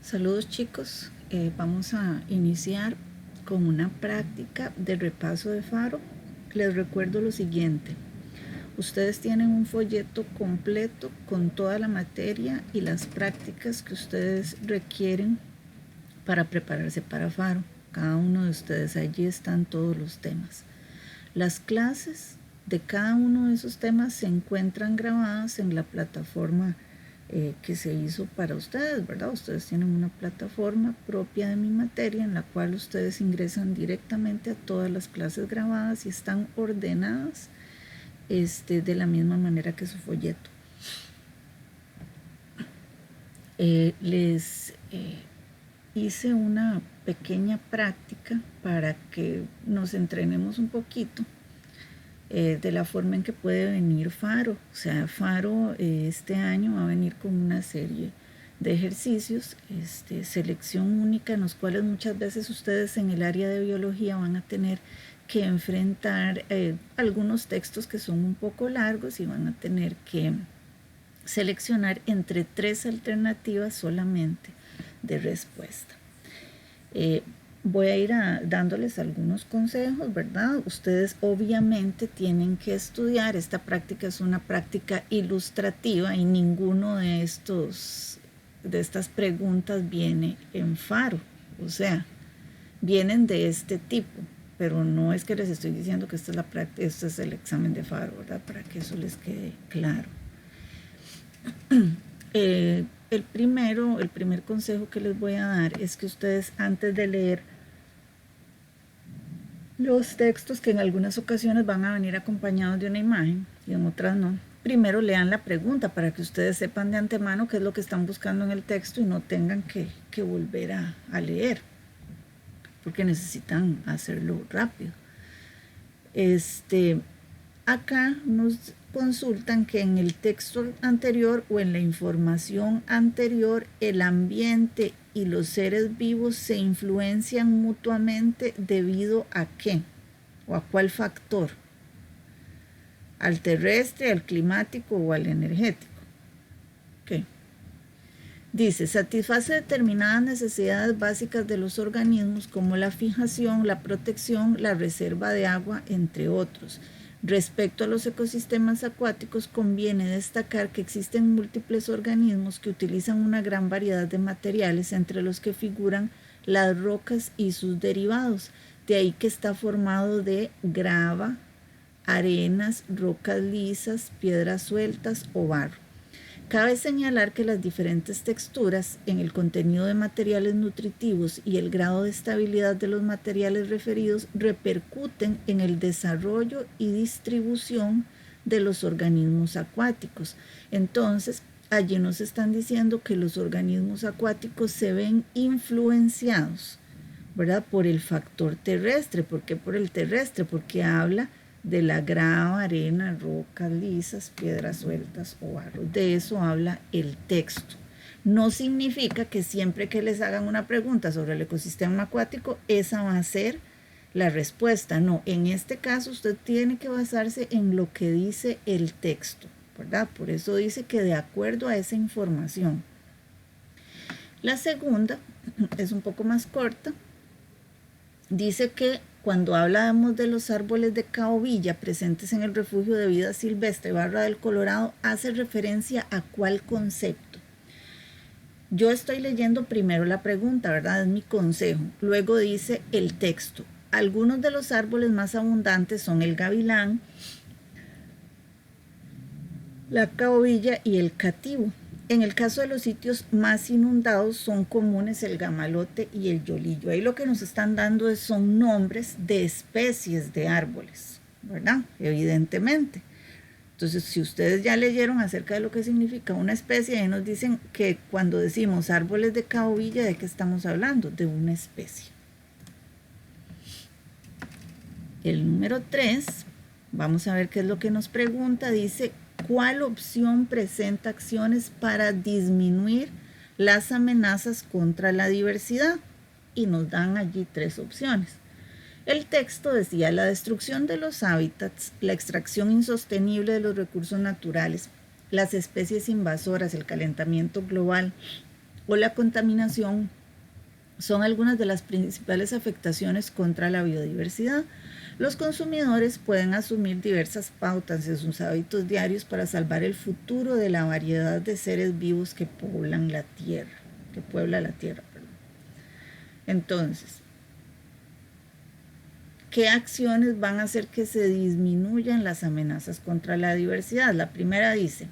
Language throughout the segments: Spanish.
Saludos chicos, vamos a iniciar con una práctica de repaso de Faro. Les recuerdo lo siguiente: ustedes tienen un folleto completo con toda la materia y las prácticas que ustedes requieren para prepararse para Faro. Cada uno de ustedes, allí están todos los temas. Las clases de cada uno de esos temas se encuentran grabadas en la plataforma que se hizo para ustedes, ¿verdad? Ustedes tienen una plataforma propia de mi materia en la cual ustedes ingresan directamente a todas las clases grabadas y están ordenadas de la misma manera que su folleto. Les hice una pequeña práctica para que nos entrenemos un poquito de la forma en que puede venir Faro. O sea, Faro este año va a venir con una serie de ejercicios, selección única, en los cuales muchas veces ustedes en el área de biología van a tener que enfrentar algunos textos que son un poco largos y van a tener que seleccionar entre 3 alternativas solamente de respuesta. Voy a ir dándoles algunos consejos, ¿verdad? Ustedes obviamente tienen que estudiar. Esta práctica es una práctica ilustrativa y ninguno de estas preguntas viene en Faro. O sea, vienen de este tipo, pero no es que les estoy diciendo que esta es la práctica, este es el examen de Faro, ¿verdad? Para que eso les quede claro. El primer consejo que les voy a dar es que ustedes, antes de leer los textos, que en algunas ocasiones van a venir acompañados de una imagen y en otras no, primero lean la pregunta para que ustedes sepan de antemano qué es lo que están buscando en el texto y no tengan que volver a leer, porque necesitan hacerlo rápido. Acá nos consultan que en el texto anterior o en la información anterior el ambiente y los seres vivos se influencian mutuamente debido a qué o a cuál factor, al terrestre, al climático o al energético. ¿Qué? Dice, satisface determinadas necesidades básicas de los organismos como la fijación, la protección, la reserva de agua, entre otros. Respecto a los ecosistemas acuáticos, conviene destacar que existen múltiples organismos que utilizan una gran variedad de materiales, entre los que figuran las rocas y sus derivados. De ahí que está formado de grava, arenas, rocas lisas, piedras sueltas o barro. Cabe señalar que las diferentes texturas en el contenido de materiales nutritivos y el grado de estabilidad de los materiales referidos repercuten en el desarrollo y distribución de los organismos acuáticos. Entonces, allí nos están diciendo que los organismos acuáticos se ven influenciados, ¿verdad?, por el factor terrestre. ¿Por qué por el terrestre? Porque habla de la grava, arena, rocas lisas, piedras sueltas o barro. De eso habla el texto. No significa que siempre que les hagan una pregunta sobre el ecosistema acuático, esa va a ser la respuesta. No, en este caso usted tiene que basarse en lo que dice el texto, ¿verdad? Por eso dice que de acuerdo a esa información. La segunda es un poco más corta. Dice que cuando hablamos de los árboles de caobilla presentes en el refugio de vida silvestre Barra del Colorado, hace referencia a cuál concepto. Yo estoy leyendo primero la pregunta, ¿verdad? Es mi consejo. Luego dice el texto. Algunos de los árboles más abundantes son el gavilán, la caobilla y el cativo. En el caso de los sitios más inundados son comunes el gamalote y el yolillo. Ahí lo que nos están dando son nombres de especies de árboles, ¿verdad? Evidentemente. Entonces, si ustedes ya leyeron acerca de lo que significa una especie, ahí nos dicen que cuando decimos árboles de caobilla, ¿de qué estamos hablando? De una especie. El número 3, vamos a ver qué es lo que nos pregunta. Dice, ¿cuál opción presenta acciones para disminuir las amenazas contra la diversidad? Y nos dan allí 3 opciones. El texto decía, la destrucción de los hábitats, la extracción insostenible de los recursos naturales, las especies invasoras, el calentamiento global o la contaminación son algunas de las principales afectaciones contra la biodiversidad. Los consumidores pueden asumir diversas pautas en sus hábitos diarios para salvar el futuro de la variedad de seres vivos que puebla la Tierra. Entonces, ¿qué acciones van a hacer que se disminuyan las amenazas contra la diversidad? La primera dice: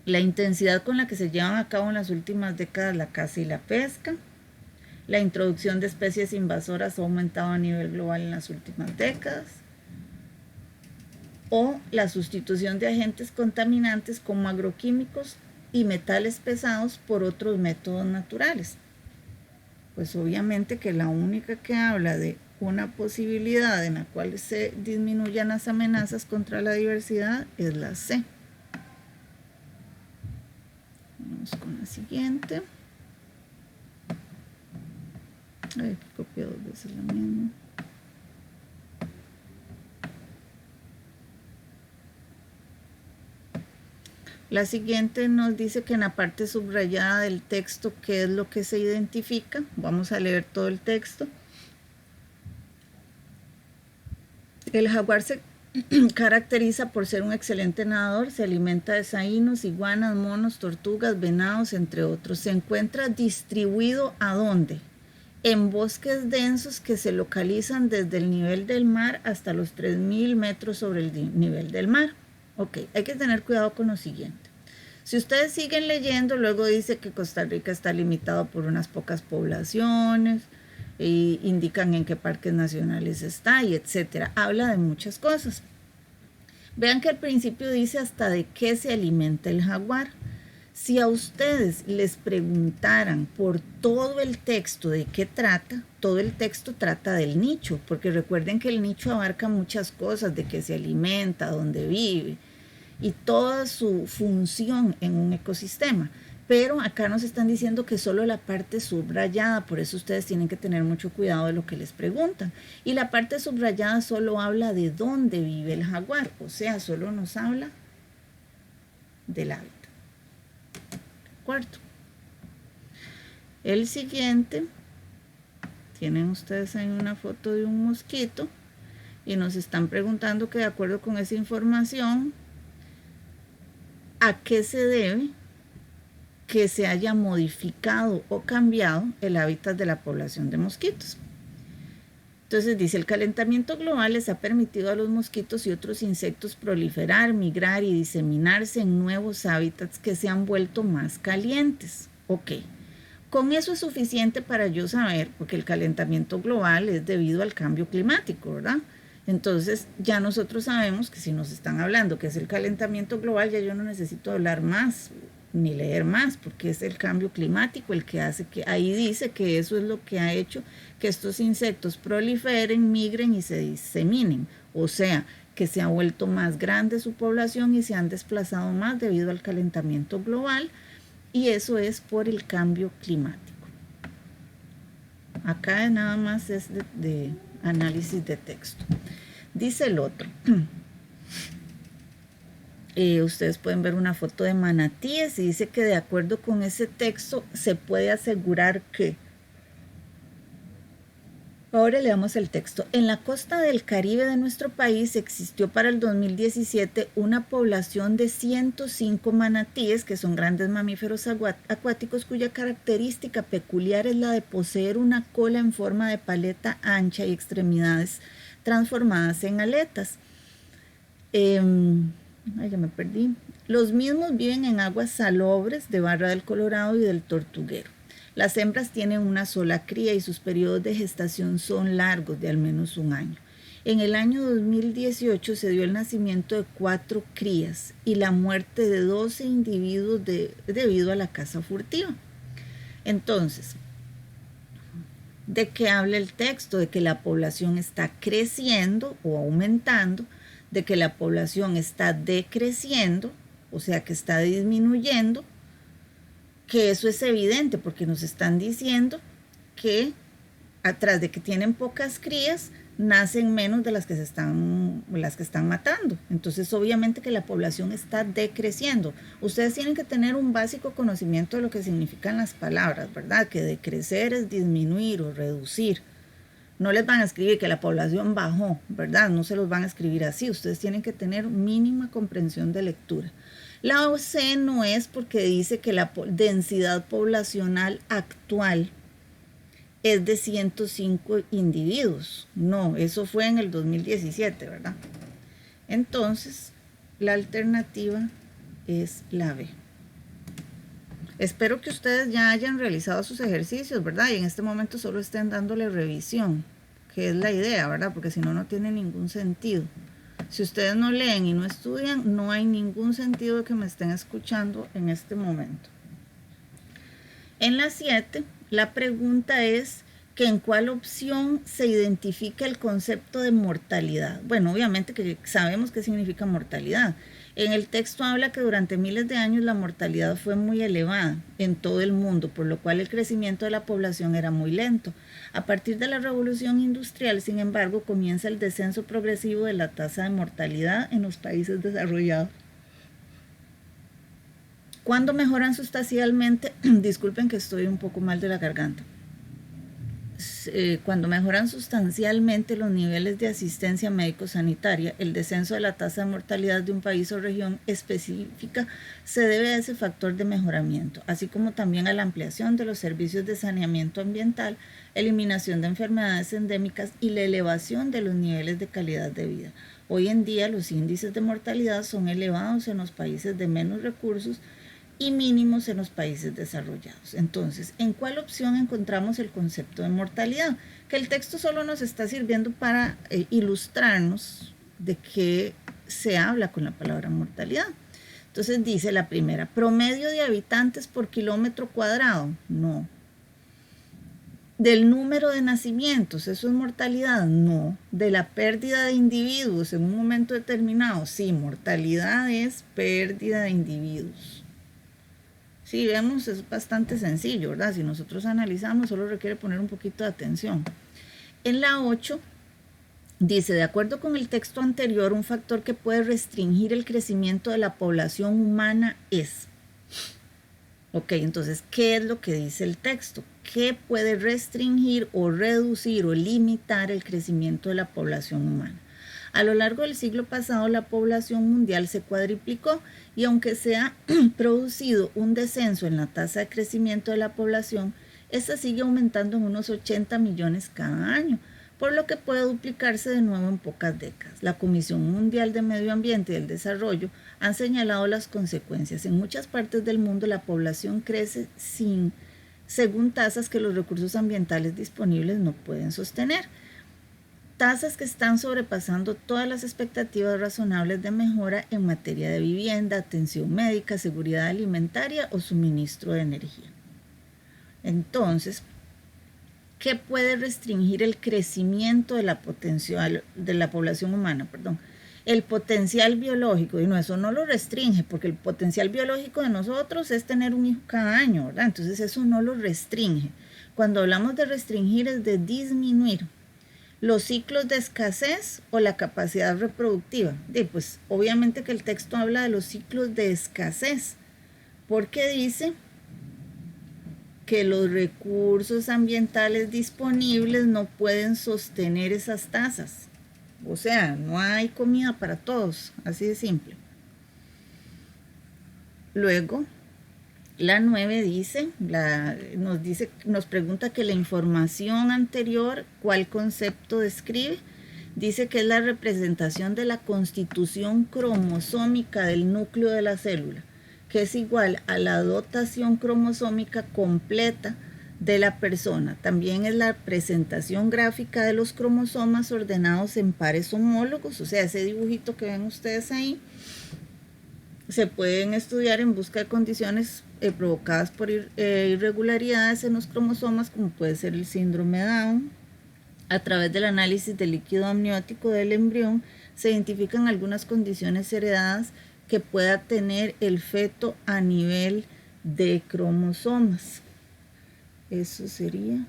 la intensidad con la que se llevan a cabo en las últimas décadas la caza y la pesca. La introducción de especies invasoras ha aumentado a nivel global en las últimas décadas. O la sustitución de agentes contaminantes como agroquímicos y metales pesados por otros métodos naturales. Pues obviamente que la única que habla de una posibilidad en la cual se disminuyan las amenazas contra la diversidad es la C. Vamos con la siguiente. Ay, que copié 2 veces la misma. La siguiente nos dice que en la parte subrayada del texto, ¿qué es lo que se identifica? Vamos a leer todo el texto. El jaguar se caracteriza por ser un excelente nadador, se alimenta de saínos, iguanas, monos, tortugas, venados, entre otros. Se encuentra distribuido ¿a dónde? En bosques densos que se localizan desde el nivel del mar hasta los 3.000 metros sobre el nivel del mar. Ok, hay que tener cuidado con lo siguiente. Si ustedes siguen leyendo, luego dice que Costa Rica está limitado por unas pocas poblaciones, y indican en qué parques nacionales está y etcétera. Habla de muchas cosas. Vean que al principio dice hasta de qué se alimenta el jaguar. Si a ustedes les preguntaran por todo el texto de qué trata, todo el texto trata del nicho, porque recuerden que el nicho abarca muchas cosas, de qué se alimenta, dónde vive y toda su función en un ecosistema. Pero acá nos están diciendo que solo la parte subrayada, por eso ustedes tienen que tener mucho cuidado de lo que les preguntan. Y la parte subrayada solo habla de dónde vive el jaguar, o sea, solo nos habla del hábitat. Cuarto. El siguiente, tienen ustedes ahí una foto de un mosquito y nos están preguntando que de acuerdo con esa información, ¿a qué se debe que se haya modificado o cambiado el hábitat de la población de mosquitos? Entonces dice, el calentamiento global les ha permitido a los mosquitos y otros insectos proliferar, migrar y diseminarse en nuevos hábitats que se han vuelto más calientes. Ok, con eso es suficiente para yo saber, porque el calentamiento global es debido al cambio climático, ¿verdad? Entonces ya nosotros sabemos que si nos están hablando que es el calentamiento global, ya yo no necesito hablar más ni leer más, porque es el cambio climático el que hace que, ahí dice que eso es lo que ha hecho que estos insectos proliferen, migren y se diseminen, o sea, que se ha vuelto más grande su población y se han desplazado más debido al calentamiento global, y eso es por el cambio climático. Acá nada más es de análisis de texto. Dice el otro. Ustedes pueden ver una foto de manatíes y dice que de acuerdo con ese texto se puede asegurar que. Ahora leamos el texto. En la costa del Caribe de nuestro país existió para el 2017 una población de 105 manatíes, que son grandes mamíferos acuáticos cuya característica peculiar es la de poseer una cola en forma de paleta ancha y extremidades transformadas en aletas. Ya me perdí. Los mismos viven en aguas salobres de Barra del Colorado y del Tortuguero. Las hembras tienen una sola cría y sus periodos de gestación son largos, de al menos un año. En el año 2018 se dio el nacimiento de 4 crías y la muerte de 12 individuos debido a la caza furtiva. Entonces, ¿de qué habla el texto? De que la población está creciendo o aumentando, de que la población está decreciendo, o sea que está disminuyendo, que eso es evidente porque nos están diciendo que atrás de que tienen pocas crías, nacen menos de las que están matando. Entonces, obviamente que la población está decreciendo. Ustedes tienen que tener un básico conocimiento de lo que significan las palabras, ¿verdad? Que decrecer es disminuir o reducir. No les van a escribir que la población bajó, ¿verdad? No se los van a escribir así. Ustedes tienen que tener mínima comprensión de lectura. La OC no es porque dice que la densidad poblacional actual es de 105 individuos. No, eso fue en el 2017, ¿verdad? Entonces, la alternativa es la B. Espero que ustedes ya hayan realizado sus ejercicios, ¿verdad? Y en este momento solo estén dándole revisión, que es la idea, ¿verdad? Porque si no, no tiene ningún sentido. Si ustedes no leen y no estudian, no hay ningún sentido de que me estén escuchando en este momento. En la 7, la pregunta es que en cuál opción se identifica el concepto de mortalidad. Bueno, obviamente que sabemos qué significa mortalidad. En el texto habla que durante miles de años la mortalidad fue muy elevada en todo el mundo, por lo cual el crecimiento de la población era muy lento. A partir de la revolución industrial, sin embargo, comienza el descenso progresivo de la tasa de mortalidad en los países desarrollados. ¿Cuándo mejoran sustancialmente? Disculpen que estoy un poco mal de la garganta. Cuando mejoran sustancialmente los niveles de asistencia médico-sanitaria, el descenso de la tasa de mortalidad de un país o región específica se debe a ese factor de mejoramiento, así como también a la ampliación de los servicios de saneamiento ambiental, eliminación de enfermedades endémicas y la elevación de los niveles de calidad de vida. Hoy en día los índices de mortalidad son elevados en los países de menos recursos y mínimos en los países desarrollados. Entonces, ¿en cuál opción encontramos el concepto de mortalidad? Que el texto solo nos está sirviendo para ilustrarnos de qué se habla con la palabra mortalidad. Entonces dice la primera, promedio de habitantes por kilómetro cuadrado. No. Del número de nacimientos, ¿eso es mortalidad? No. De la pérdida de individuos en un momento determinado. Sí, mortalidad es pérdida de individuos. Sí, vemos, es bastante sencillo, ¿verdad? Si nosotros analizamos, solo requiere poner un poquito de atención. En la 8, dice, de acuerdo con el texto anterior, un factor que puede restringir el crecimiento de la población humana es... Ok, entonces, ¿qué es lo que dice el texto? ¿Qué puede restringir o reducir o limitar el crecimiento de la población humana? A lo largo del siglo pasado, la población mundial se cuadriplicó y aunque se ha producido un descenso en la tasa de crecimiento de la población, esta sigue aumentando en unos 80 millones cada año, por lo que puede duplicarse de nuevo en pocas décadas. La Comisión Mundial de Medio Ambiente y del Desarrollo han señalado las consecuencias. En muchas partes del mundo la población crece según tasas que los recursos ambientales disponibles no pueden sostener. Tasas que están sobrepasando todas las expectativas razonables de mejora en materia de vivienda, atención médica, seguridad alimentaria o suministro de energía. Entonces, ¿qué puede restringir el crecimiento de la población humana? El potencial biológico, y no, eso no lo restringe, porque el potencial biológico de nosotros es tener un hijo cada año, ¿verdad? Entonces eso no lo restringe. Cuando hablamos de restringir es de disminuir los ciclos de escasez o la capacidad reproductiva. Pues obviamente que el texto habla de los ciclos de escasez, porque dice que los recursos ambientales disponibles no pueden sostener esas tasas. O sea, no hay comida para todos, así de simple. Luego, la 9 nos pregunta que la información anterior, ¿cuál concepto describe? Dice que es la representación de la constitución cromosómica del núcleo de la célula, que es igual a la dotación cromosómica completa de la persona. También es la presentación gráfica de los cromosomas ordenados en pares homólogos, o sea, ese dibujito que ven ustedes ahí, se pueden estudiar en busca de condiciones provocadas por irregularidades en los cromosomas, como puede ser el síndrome de Down. A través del análisis del líquido amniótico del embrión, se identifican algunas condiciones heredadas que pueda tener el feto a nivel de cromosomas. Eso sería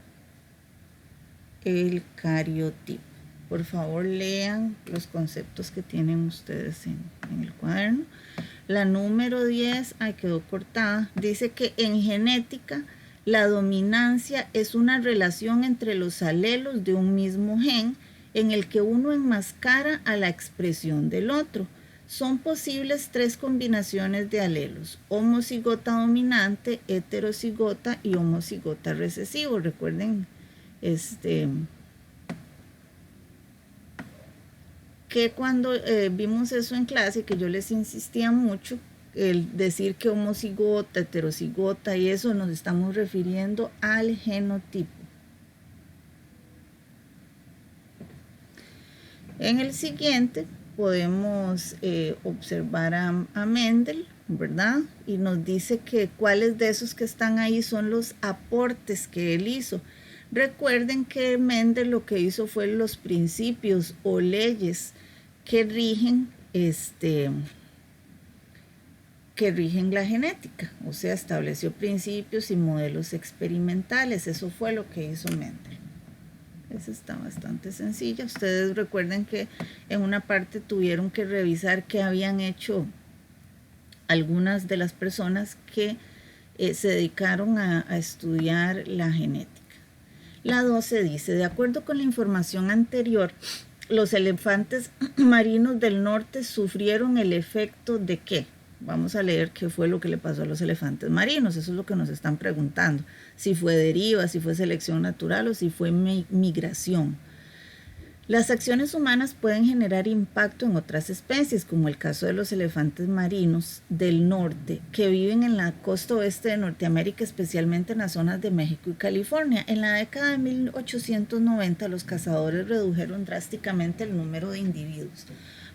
el cariotipo. por favor lean los conceptos que tienen ustedes en el cuaderno. La número 10, quedó cortada, dice que en genética la dominancia es una relación entre los alelos de un mismo gen en el que uno enmascara a la expresión del otro. Son posibles 3 combinaciones de alelos: homocigota dominante, heterocigota y homocigota recesivo. Recuerden que cuando vimos eso en clase, que yo les insistía mucho, el decir que homocigota, heterocigota y eso, nos estamos refiriendo al genotipo. En el siguiente podemos observar a Mendel, ¿verdad? Y nos dice que cuáles de esos que están ahí son los aportes que él hizo. Recuerden que Mendel lo que hizo fue los principios o leyes que rigen la genética, o sea, estableció principios y modelos experimentales. Eso fue lo que hizo Mendel. Esa está bastante sencilla. Ustedes recuerden que en una parte tuvieron que revisar qué habían hecho algunas de las personas que se dedicaron a estudiar la genética. La 12 dice, de acuerdo con la información anterior, los elefantes marinos del norte sufrieron el efecto de ¿qué? Vamos a leer qué fue lo que le pasó a los elefantes marinos. Eso es lo que nos están preguntando. Si fue deriva, si fue selección natural o si fue migración. Las acciones humanas pueden generar impacto en otras especies, como el caso de los elefantes marinos del norte, que viven en la costa oeste de Norteamérica, especialmente en las zonas de México y California. En la década de 1890, los cazadores redujeron drásticamente el número de individuos.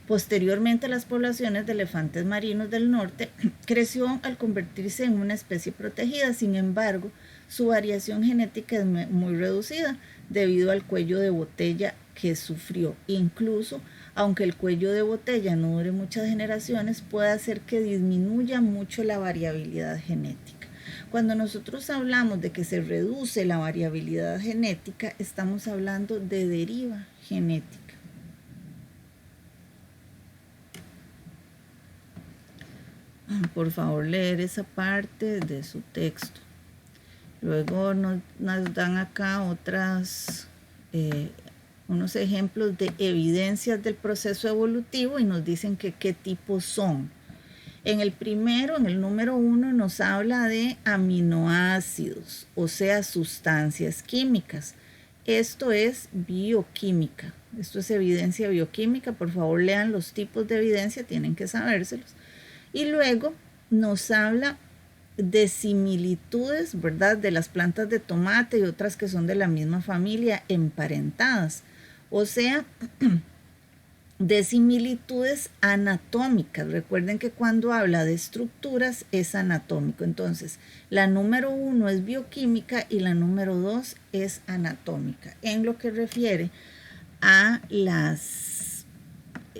Posteriormente, las poblaciones de elefantes marinos del norte creció al convertirse en una especie protegida. Sin embargo, su variación genética es muy reducida debido al cuello de botella que sufrió. Incluso, aunque el cuello de botella no dure muchas generaciones, puede hacer que disminuya mucho la variabilidad genética. Cuando nosotros hablamos de que se reduce la variabilidad genética, estamos hablando de deriva genética. Por favor, leer esa parte de su texto. Luego nos dan acá unos ejemplos de evidencias del proceso evolutivo y nos dicen que qué tipos son. En el primero, en el número 1, nos habla de aminoácidos, o sea, sustancias químicas. Esto es bioquímica. Esto es evidencia bioquímica. Por favor, lean los tipos de evidencia, tienen que sabérselos. Y luego nos habla de similitudes, ¿verdad?, de las plantas de tomate y otras que son de la misma familia emparentadas. O sea, de similitudes anatómicas. Recuerden que cuando habla de estructuras es anatómico. Entonces, la número 1 es bioquímica y la número 2 es anatómica, en lo que refiere a las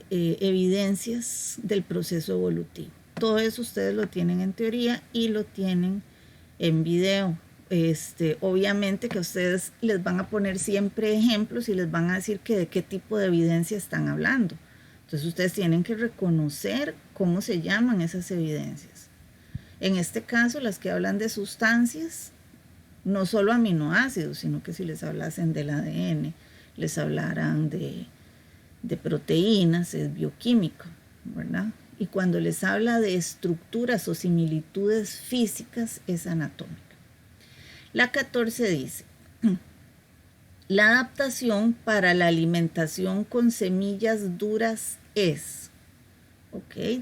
evidencias del proceso evolutivo. Todo eso ustedes lo tienen en teoría y lo tienen en video. Obviamente que a ustedes les van a poner siempre ejemplos y les van a decir que de qué tipo de evidencia están hablando. Entonces ustedes tienen que reconocer cómo se llaman esas evidencias. En este caso, las que hablan de sustancias, no solo aminoácidos, sino que si les hablasen del ADN, les hablaran de proteínas, es bioquímico, ¿verdad? Y cuando les habla de estructuras o similitudes físicas, es anatómica. La 14 dice, la adaptación para la alimentación con semillas duras es,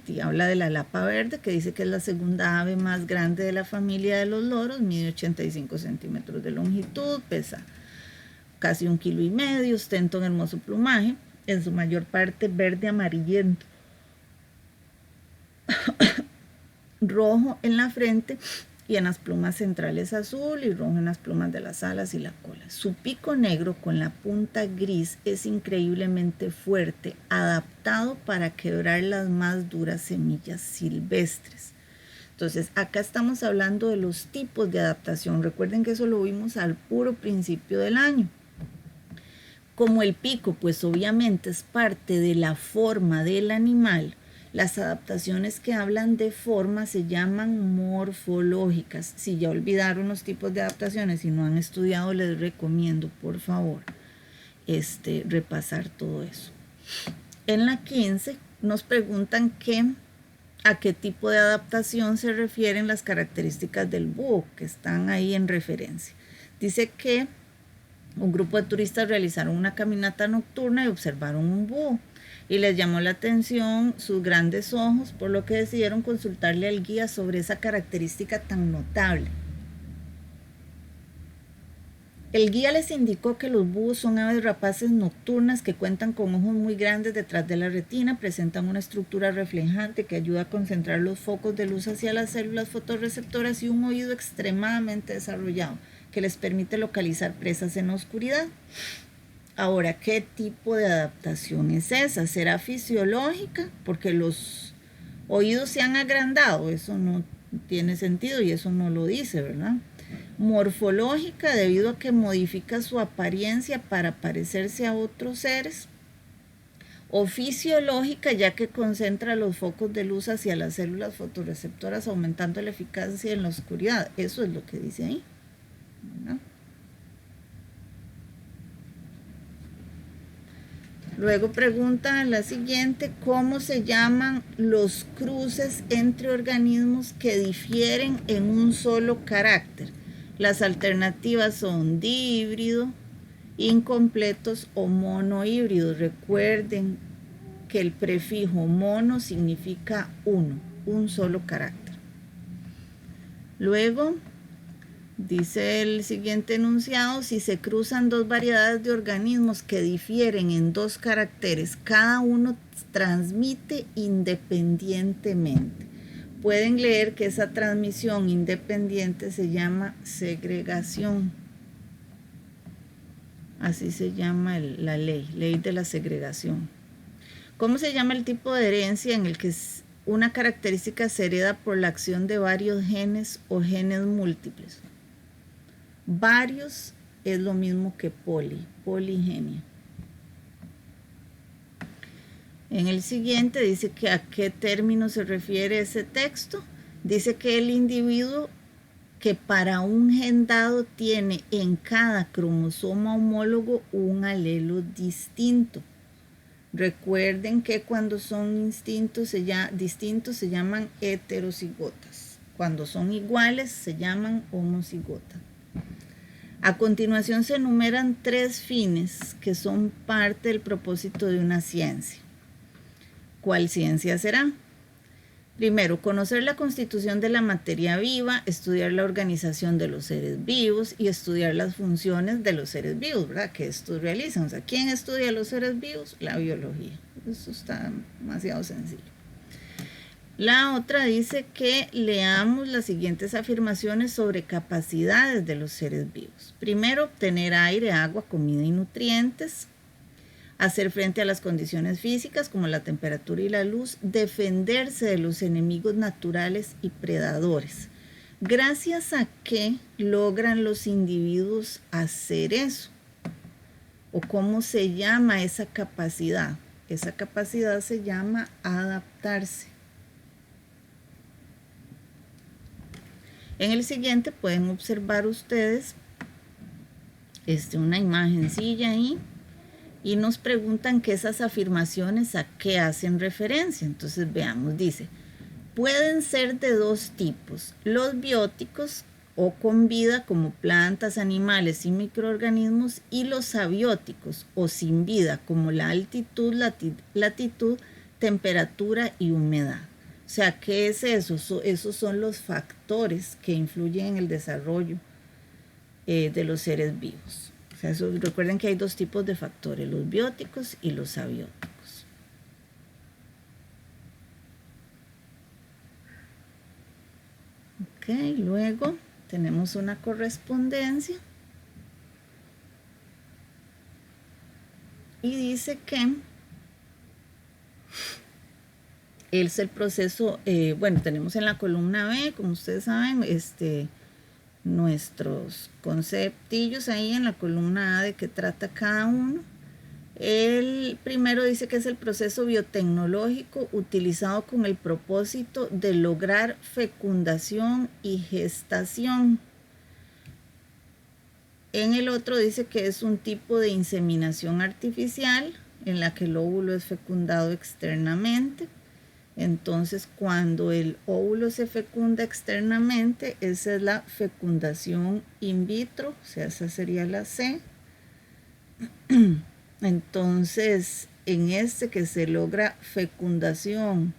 y habla de la lapa verde, que dice que es la segunda ave más grande de la familia de los loros, mide 85 centímetros de longitud, pesa casi 1,5 kilos, ostenta un hermoso plumaje, en su mayor parte verde amarillento, rojo en la frente y en las plumas centrales azul y rojo en las plumas de las alas y la cola. Su pico negro con la punta gris es increíblemente fuerte, adaptado para quebrar las más duras semillas silvestres. Entonces, acá estamos hablando de los tipos de adaptación. Recuerden que eso lo vimos al puro principio del año. Como el pico, pues obviamente es parte de la forma del animal, las adaptaciones que hablan de forma se llaman morfológicas. Si ya olvidaron los tipos de adaptaciones y no han estudiado, les recomiendo, por favor, repasar todo eso. En la 15 nos preguntan a qué tipo de adaptación se refieren las características del búho, que están ahí en referencia. Dice que un grupo de turistas realizaron una caminata nocturna y observaron un búho y les llamó la atención sus grandes ojos, por lo que decidieron consultarle al guía sobre esa característica tan notable. El guía les indicó que los búhos son aves rapaces nocturnas que cuentan con ojos muy grandes detrás de la retina, presentan una estructura reflejante que ayuda a concentrar los focos de luz hacia las células fotorreceptoras y un oído extremadamente desarrollado que les permite localizar presas en la oscuridad. Ahora, ¿qué tipo de adaptación es esa? ¿Será fisiológica? Porque los oídos se han agrandado, eso no tiene sentido y eso no lo dice, ¿verdad? Morfológica, debido a que modifica su apariencia para parecerse a otros seres. O fisiológica, ya que concentra los focos de luz hacia las células fotorreceptoras, aumentando la eficacia en la oscuridad. Eso es lo que dice ahí, ¿no? Luego pregunta la siguiente, ¿cómo se llaman los cruces entre organismos que difieren en un solo carácter? Las alternativas son dihíbrido, incompletos o monohíbridos. Recuerden que el prefijo mono significa uno, un solo carácter. Luego dice el siguiente enunciado, si se cruzan dos variedades de organismos que difieren en dos caracteres, cada uno transmite independientemente. Pueden leer que esa transmisión independiente se llama segregación. Así se llama la ley de la segregación. ¿Cómo se llama el tipo de herencia en el que una característica se hereda por la acción de varios genes o genes múltiples? Varios es lo mismo que poligenia. En el siguiente dice que a qué término se refiere ese texto. Dice que el individuo que para un gen dado tiene en cada cromosoma homólogo un alelo distinto. Recuerden que cuando son distintos se llaman heterocigotas. Cuando son iguales se llaman homocigotas. A continuación se enumeran 3 fines que son parte del propósito de una ciencia. ¿Cuál ciencia será? Primero, conocer la constitución de la materia viva, estudiar la organización de los seres vivos y estudiar las funciones de los seres vivos, ¿verdad? Que estos realizan. O sea, ¿quién estudia los seres vivos? La biología. Eso está demasiado sencillo. La otra dice que leamos las siguientes afirmaciones sobre capacidades de los seres vivos. Primero, obtener aire, agua, comida y nutrientes. Hacer frente a las condiciones físicas como la temperatura y la luz, defenderse de los enemigos naturales y predadores. ¿Gracias a qué logran los individuos hacer eso? ¿O cómo se llama esa capacidad? Esa capacidad se llama adaptarse. En el siguiente pueden observar ustedes una imagencilla ahí. Y nos preguntan que esas afirmaciones a qué hacen referencia. Entonces veamos, dice, pueden ser de 2 tipos, los bióticos o con vida como plantas, animales y microorganismos, y los abióticos o sin vida como la altitud, latitud, temperatura y humedad. O sea, ¿qué es eso? Esos son los factores que influyen en el desarrollo de los seres vivos. O sea, recuerden que hay 2 tipos de factores, los bióticos y los abióticos. Ok, luego tenemos una correspondencia. Y dice que es el proceso, tenemos en la columna B, como ustedes saben, nuestros conceptillos ahí en la columna A de qué trata cada uno. El primero dice que es el proceso biotecnológico utilizado con el propósito de lograr fecundación y gestación. En el otro dice que es un tipo de inseminación artificial en la que el óvulo es fecundado externamente. Entonces, cuando el óvulo se fecunda externamente, esa es la fecundación in vitro, o sea, esa sería la C. Entonces, en este que se logra fecundación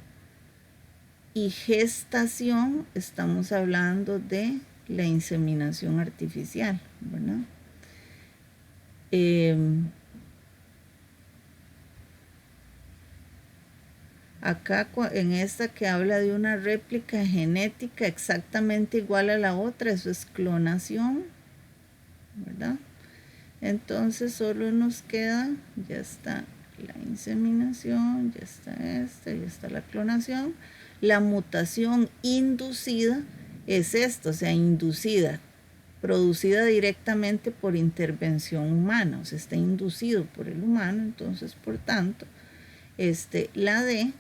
y gestación, estamos hablando de la inseminación artificial, ¿verdad? Acá en esta que habla de una réplica genética exactamente igual a la otra, eso es clonación, ¿verdad? Entonces solo nos queda, ya está la inseminación, ya está esta, ya está la clonación. La mutación inducida es esto, o sea, inducida, producida directamente por intervención humana, o sea, está inducido por el humano, entonces por tanto, la D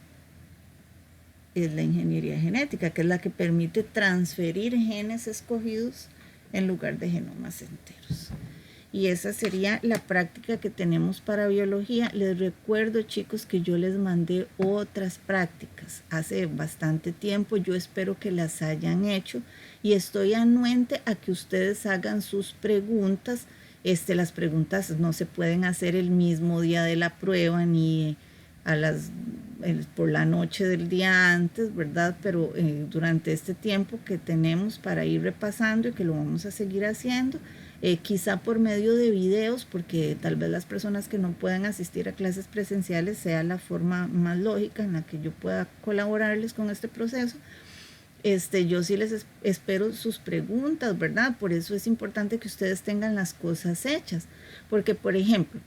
es la ingeniería genética, que es la que permite transferir genes escogidos en lugar de genomas enteros. Y esa sería la práctica que tenemos para biología. Les recuerdo, chicos, que yo les mandé otras prácticas hace bastante tiempo. Yo espero que las hayan hecho y estoy anuente a que ustedes hagan sus preguntas. Las preguntas no se pueden hacer el mismo día de la prueba ni por la noche del día antes, ¿verdad? Pero durante este tiempo que tenemos para ir repasando y que lo vamos a seguir haciendo, quizá por medio de videos, porque tal vez las personas que no puedan asistir a clases presenciales sea la forma más lógica en la que yo pueda colaborarles con este proceso. Yo sí les espero sus preguntas, ¿verdad? Por eso es importante que ustedes tengan las cosas hechas, porque por ejemplo,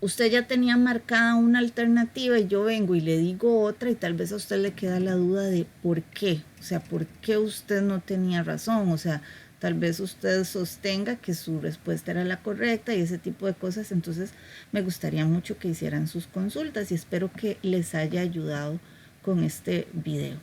usted ya tenía marcada una alternativa y yo vengo y le digo otra y tal vez a usted le queda la duda de por qué, o sea, por qué usted no tenía razón, o sea, tal vez usted sostenga que su respuesta era la correcta y ese tipo de cosas. Entonces me gustaría mucho que hicieran sus consultas y espero que les haya ayudado con este video.